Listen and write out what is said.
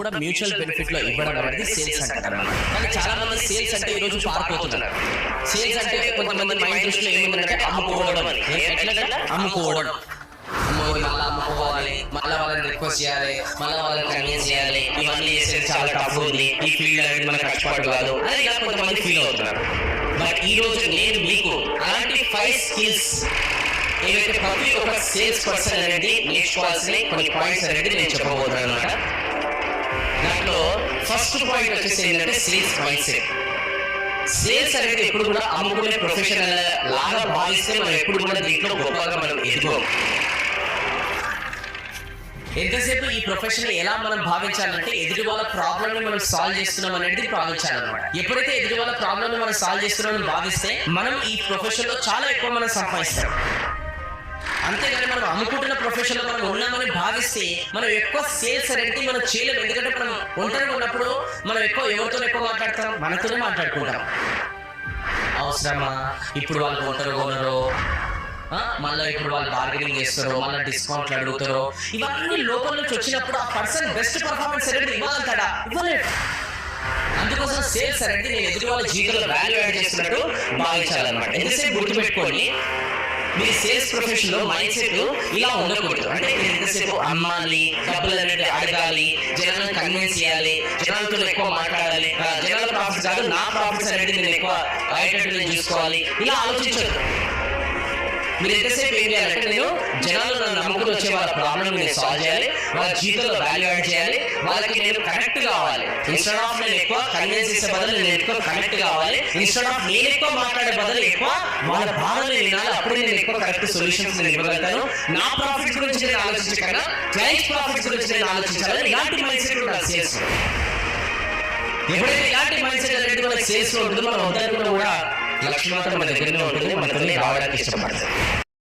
కూడా mutual benefit లో ఇవ్వడం అనేది సేల్స్ అంటారు. కానీ చాలా మంది సేల్స్ అంటే ఈ రోజు పారిపోతున్నారు. సేల్స్ అంటే కొంతమంది మైండ్ దృష్టిలో ఏముందంటే అమ్ముకోవడం అని. ఎట్లా అమ్ముకోవడం, మళ్ళీ అమ్ముకోవాలి, మళ్ళీ వాళ్ళని రిక్వెస్ట్ చేయాలి, మళ్ళీ వాళ్ళని కన్విన్స్ చేయాలి, ఇవన్నీ చేసేది చాలా టఫ్ ఉంది, ఈ ఫీల్డ్ అనేది మనకు కష్టపడు కాదు అని ఇలా కొంతమంది ఫీల్ అవుతున్నారు. బట్ ఈ రోజు నేను మీకు అలాంటి 5 స్కిల్స్ ఏవైతే ప్రతి ఒక్క సేల్స్ పర్సన్ అనేది నేర్చుకోవాల్సిన కొన్ని పాయింట్స్ అనేది నేను చెప్పబోతున్నాను అనమాట. దాంట్లో ఫస్ట్ పాయింట్ వచ్చేసి ఏంటంటే సేల్స్ మైండ్ సెట్. సేల్స్ అనేది ఎప్పుడు కూడా అమ్ముకునే ప్రొఫెషనల్ లాగా భావిస్తే మనం ఎప్పుడు కూడా దీంట్లో గొప్పగా మనం ఎదుకోం. ఎంతసేపు ఈ ప్రొఫెషన్ ఎలా మనం భావించాలంటే ఎదుటి వాళ్ళ ప్రాబ్లమ్ ని మనం సాల్వ్ చేస్తున్నాం అనేది భావించాలన్నమాట. ఎప్పుడైతే ఎదుటి వాళ్ళ ప్రాబ్లమ్ ని మనం సాల్వ్ చేస్తున్నామని భావిస్తే మనం ఈ ప్రొఫెషన్ లో చాలా ఎక్కువ మనం సంపాదిస్తాం. అంతేగాని మనం అమ్ముకుంటున్న ప్రొఫెషన్ లో మనం ఉన్నామని భావిస్తే మనం ఎక్కువ సేల్స్ అనేది మనం చేయలేము. ఎందుకంటే మనం ఒంటరిగా ఉన్నప్పుడు మనం ఎవరితో ఎక్కువ మాట్లాడతాం, మనతోనే మాట్లాడుకుంటాం. అవసరమా, ఇప్పుడు వాళ్ళకి ఒంటరిగా ఉన్నారు, మళ్ళీ ఇప్పుడు వాళ్ళు బార్గెనింగ్ చేస్తారు, మళ్ళీ డిస్కౌంట్లు అడుగుతారు. ఇవన్నీ లోపల నుంచి వచ్చినప్పుడు ఆ పర్సన్ బెస్ట్ పర్ఫార్మెన్స్ అనేది ఇవ్వగలుగుతాడా? ఇవ్వలేడు. అందుకోసం సేల్స్ అనేది నేను ఎదుటి వాళ్ళ జీవితంలో వాల్యూ యాడ్ చేస్తున్నట్టు భావించాలన్నమాట. ఎంతసేపు గుర్తుపెట్టుకోండి, మీ సేల్స్ ప్రొఫెషన్ లో మైండ్ సెట్ ఇలా ఉండకూడదు. అంటే ఎంతసేపు అమ్మాలి, డబ్బులు అనేది అడగాలి, జనాలను కన్విన్స్ చేయాలి, జనాలతో ఎక్కువ మాట్లాడాలి, జనాల ప్రాఫిట్స్ కాదు నా ప్రాఫిట్స్ అనేది నేను ఎక్కువ అయ్యేటట్టు చూసుకోవాలి, ఇలా ఆలోచించదు. మీరు ఎంతసేపు ఏం చేయాలంటే నేను జనాలు నన్ను నమ్ముకుని వచ్చే వాళ్ళ ప్రాబ్లమ్ నేను సాల్వ్ చేయాలి, వాళ్ళ జీవితంలో వాల్యూ యాడ్ చేయాలి, వాళ్ళకి నేను కనెక్ట్ కావాలి. ఇన్స్టెడ్ ఆఫ్ నేను ఎక్కువ కన్విన్స్ చేసే బదులు నేను ఎక్కువ కనెక్ట్ కావాలి. ఇన్స్టెడ్ ఆఫ్ నేను ఎక్కువ మాట్లాడే బదులు ఎక్కువ వాళ్ళ బాధలు వినాలి. అప్పుడే నేను ఎక్కువ కరెక్ట్ సొల్యూషన్స్ నేను ఇవ్వగలుగుతాను. నా ప్రాఫిట్స్ గురించి నేను ఆలోచించకన్నా క్లయింట్ ప్రాఫిట్స్ గురించి నేను ఆలోచించాలి. ఇలాంటి మైండ్ సెట్ ఉండాలి సేల్స్ లో. ఎప్పుడైతే ఇలాంటి మైండ్ సెట్ అనేది మనకి సేల్స్ లో ఉంటుందో మనం వద్దనుకున్నా కూడా లక్ష్మి మాత్రం మన దగ్గరనే ఉంటుంది, మనతోనే రావడానికి ఇష్టపడతాయి.